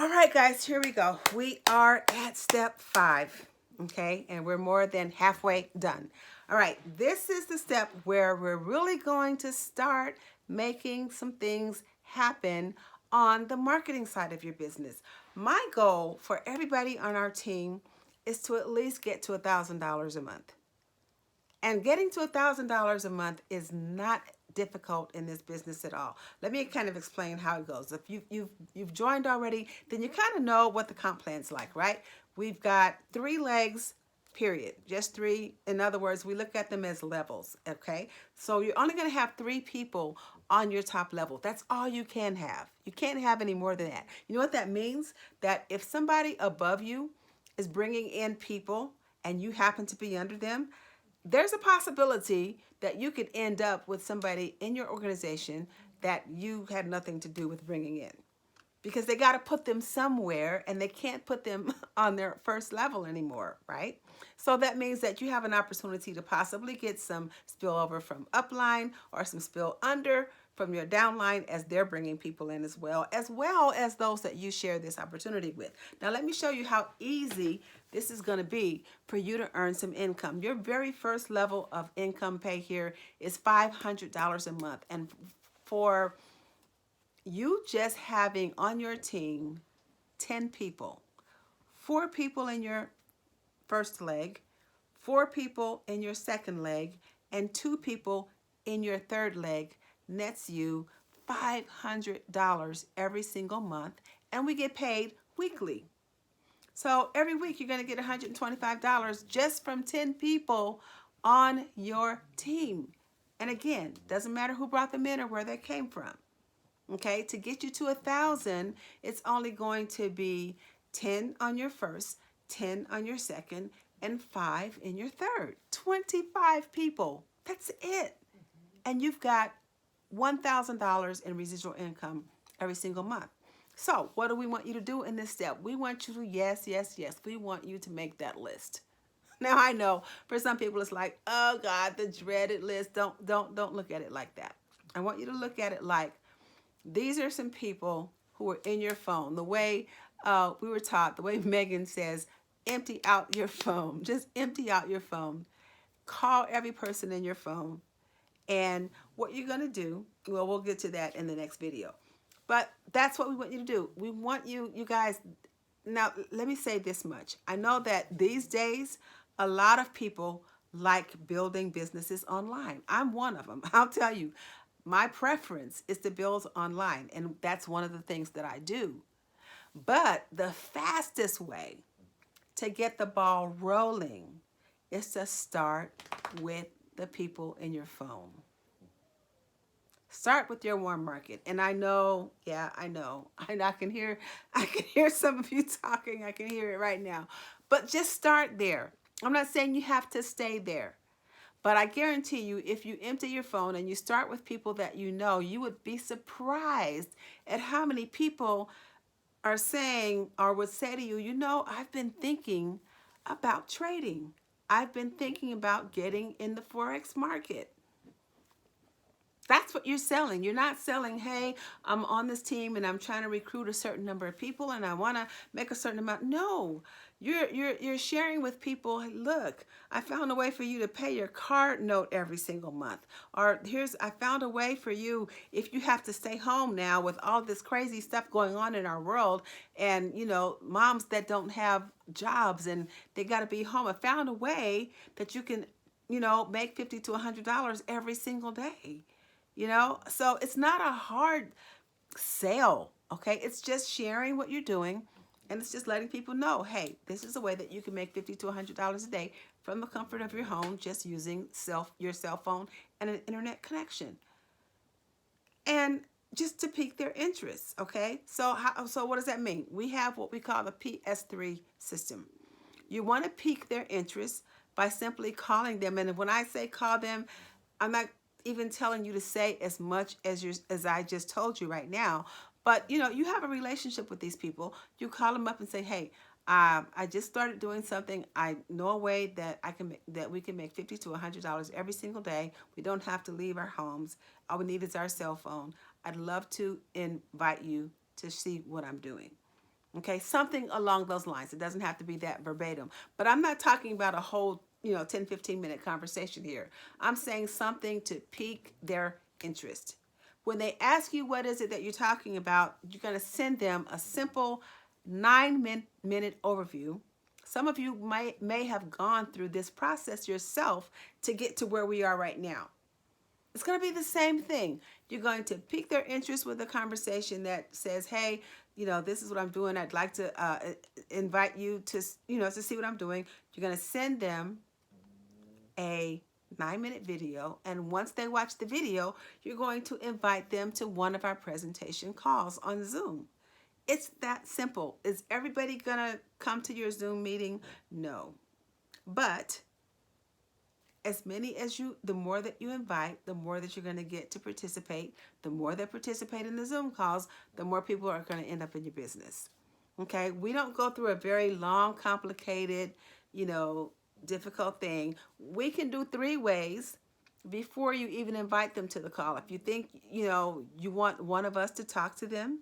All right, guys, here we go. We are at step 5, okay? And we're more than halfway done. All right, this is the step where we're really going to start making some things happen on the marketing side of your business. My goal for everybody on our team is to at least get to $1,000 a month. And getting to $1,000 a month is not difficult in this business at all. Let me kind of explain how it goes. If you've joined already, then you kind of know what the comp plan's like, right? We've got 3 legs, period. Just 3. In other words, we look at them as levels, okay? So you're only going to have 3 people on your top level. That's all you can have. You can't have any more than that. You know what that means? That if somebody above you is bringing in people and you happen to be under them, there's a possibility that you could end up with somebody in your organization that you had nothing to do with bringing in, because they got to put them somewhere and they can't put them on their first level anymore, right? So that means that you have an opportunity to possibly get some spillover from upline or some spill under from your downline as they're bringing people in as well as those that you share this opportunity with. Now let me show you how easy this is going to be for you to earn some income. Your very first level of income pay here is $500 a month. And for you just having on your team 10 people, 4 people in your first leg, 4 people in your second leg, and 2 people in your third leg nets you $500 every single month, and we get paid weekly. So every week you're going to get $125 just from 10 people on your team. And again, doesn't matter who brought them in or where they came from. Okay, to get you to 1,000, it's only going to be 10 on your first, 10 on your second, and 5 in your third. 25 people. That's it. And you've got $1,000 in residual income every single month. So what do we want you to do in this step? We want you to, yes, we want you to make that list. Now I know for some people it's like, oh God, the dreaded list. Don't look at it like that. I want you to look at it like, these are some people who are in your phone. The way we were taught, the way Megan says, empty out your phone. Just empty out your phone. Call every person in your phone. And what you're going to do, well, we'll get to that in the next video. But that's what we want you to do. We want you guys, now let me say this much. I know that these days, a lot of people like building businesses online. I'm one of them. I'll tell you, my preference is to build online, and that's one of the things that I do. But the fastest way to get the ball rolling is to start with the people in your phone. Start with your warm market. And I know, I know. I can hear some of you talking. I can hear it right now. But just start there. I'm not saying you have to stay there. But I guarantee you, if you empty your phone and you start with people that you know, you would be surprised at how many people are saying or would say to you, you know, I've been thinking about trading. I've been thinking about getting in the Forex market. That's what you're selling. You're not selling, hey, I'm on this team and I'm trying to recruit a certain number of people and I want to make a certain amount. No, you're sharing with people, hey, look, I found a way for you to pay your card note every single month. Or I found a way for you if you have to stay home now with all this crazy stuff going on in our world, and, you know, moms that don't have jobs and they got to be home. I found a way that you can, you know, make $50 to $100 every single day. You know, so it's not a hard sale, okay? It's just sharing what you're doing, and it's just letting people know, hey, this is a way that you can make $50 to $100 a day from the comfort of your home, just using your cell phone and an internet connection. And just to pique their interest, okay? So what does that mean? We have what we call the PS3 system. You want to pique their interest by simply calling them. And when I say call them, I'm not even telling you to say as much as I just told you right now. But, you know, you have a relationship with these people. You call them up and say, hey, I just started doing something. I know a way that we can make $50 to $100 every single day. We don't have to leave our homes. All we need is our cell phone. I'd love to invite you to see what I'm doing. Okay, something along those lines. It doesn't have to be that verbatim. But I'm not talking about a whole, 10, 15-minute conversation here. I'm saying something to pique their interest. When they ask you what is it that you're talking about, you're going to send them a simple 9-minute overview. Some of you may have gone through this process yourself to get to where we are right now. It's going to be the same thing. You're going to pique their interest with a conversation that says, hey, this is what I'm doing. I'd like to invite you to, to see what I'm doing. You're going to send them a 9-minute video. And once they watch the video, you're going to invite them to one of our presentation calls on Zoom. It's that simple. Is everybody going to come to your Zoom meeting? No. But as many as the more that you invite, the more that you're going to get to participate. The more that participate in the Zoom calls, the more people are going to end up in your business. Okay? We don't go through a very long, complicated, difficult thing. We can do 3 ways before you even invite them to the call. If you think, you want one of us to talk to them,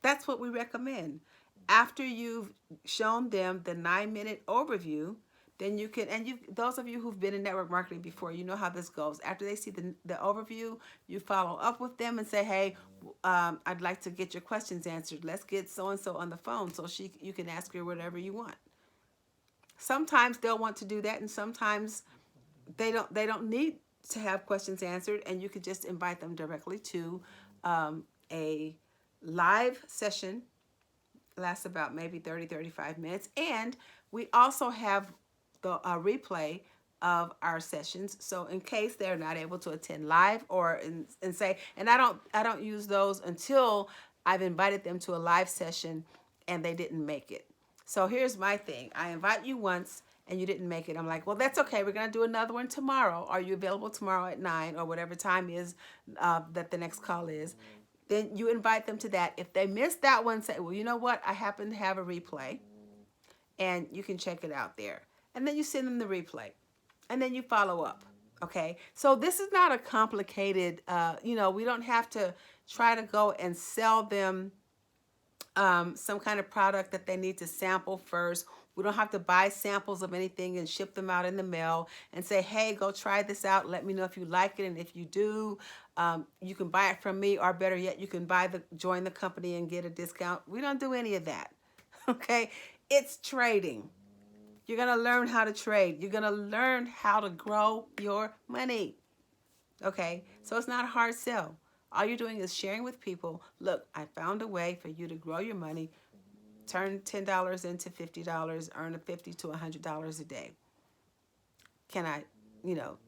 that's what we recommend. After you've shown them the 9-minute overview, then you can, and those of you who've been in network marketing before, you know how this goes. After they see the overview, you follow up with them and say, hey, I'd like to get your questions answered. Let's get so-and-so on the phone so you can ask her whatever you want. Sometimes they'll want to do that, and sometimes they don't need to have questions answered, and you could just invite them directly to a live session. Lasts about maybe 30-35 minutes, and we also have the replay of our sessions, so in case they're not able to attend live or and say, and I don't use those until I've invited them to a live session and they didn't make it. So here's my thing. I invite you once and you didn't make it. I'm like, well, that's okay. We're going to do another one tomorrow. Are you available tomorrow at 9 or whatever time is that the next call is? Then you invite them to that. If they miss that one, say, well, you know what? I happen to have a replay and you can check it out there. And then you send them the replay and then you follow up. Okay. So this is not a complicated, we don't have to try to go and sell them some kind of product that they need to sample first. We don't have to buy samples of anything and ship them out in the mail and say, hey, go try this out. Let me know if you like it. And if you do, you can buy it from me, or better yet, you can join the company and get a discount. We don't do any of that. Okay. It's trading. You're going to learn how to trade. You're going to learn how to grow your money. Okay. So it's not a hard sell. All you're doing is sharing with people, look, I found a way for you to grow your money, turn $10 into $50, earn $50 to $100 a day. Can I,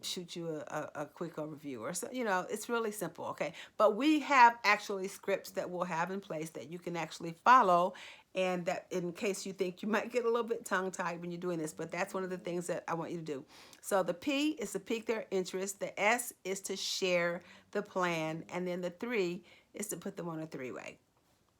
shoot you a quick overview or so, it's really simple. Okay. But we have actually scripts that we'll have in place that you can actually follow, and that in case you think you might get a little bit tongue tied when you're doing this, but that's one of the things that I want you to do. So the P is to pique their interest. The S is to share the plan. And then the 3 is to put them on a 3-way.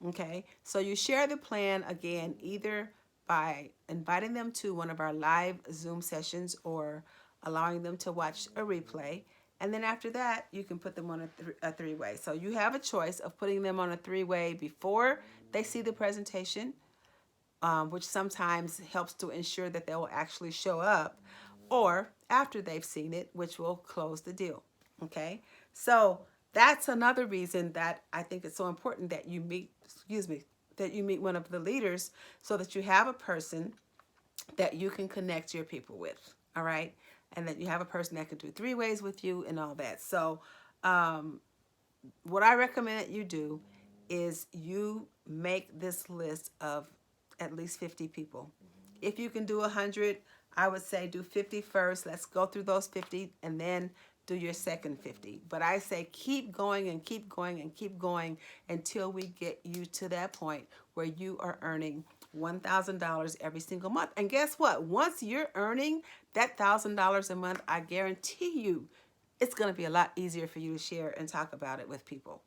Okay. So you share the plan again, either by inviting them to one of our live Zoom sessions or allowing them to watch a replay. And then after that, you can put them on a 3-way. So you have a choice of putting them on a 3-way before they see the presentation, which sometimes helps to ensure that they will actually show up, or after they've seen it, which will close the deal. Okay. So that's another reason that I think it's so important that you meet, one of the leaders, so that you have a person that you can connect your people with. All right. And that you have a person that can do 3 ways with you and all that. So what I recommend that you do is you make this list of at least 50 people. If you can do 100, I would say do 50 first. Let's go through those 50 and then do your second 50. But I say keep going and keep going and keep going until we get you to that point where you are earning $1,000 every single month. And guess what? Once you're earning that $1,000 a month, I guarantee you it's going to be a lot easier for you to share and talk about it with people.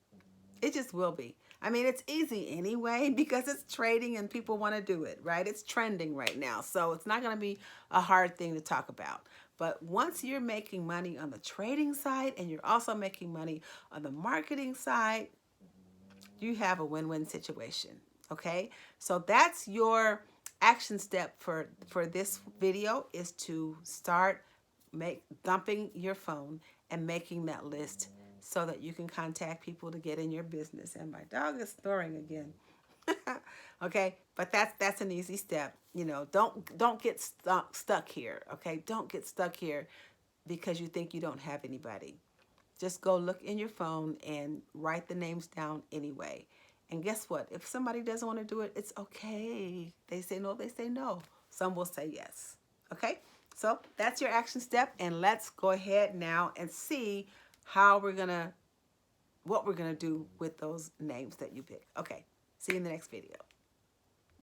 It just will be. I mean, it's easy anyway because it's trading and people want to do it, right? It's trending right now. So it's not going to be a hard thing to talk about. But once you're making money on the trading side and you're also making money on the marketing side, you have a win-win situation. Okay, so that's your action step for this video, is to start dumping your phone and making that list so that you can contact people to get in your business. And my dog is snoring again. Okay, but that's an easy step. You know, don't get stuck here. Okay, don't get stuck here because you think you don't have anybody. Just go look in your phone and write the names down anyway. And guess what? If somebody doesn't want to do it, it's okay. They say no, they say no. Some will say yes. Okay? So that's your action step. And let's go ahead now and see what we're going to do with those names that you pick. Okay. See you in the next video.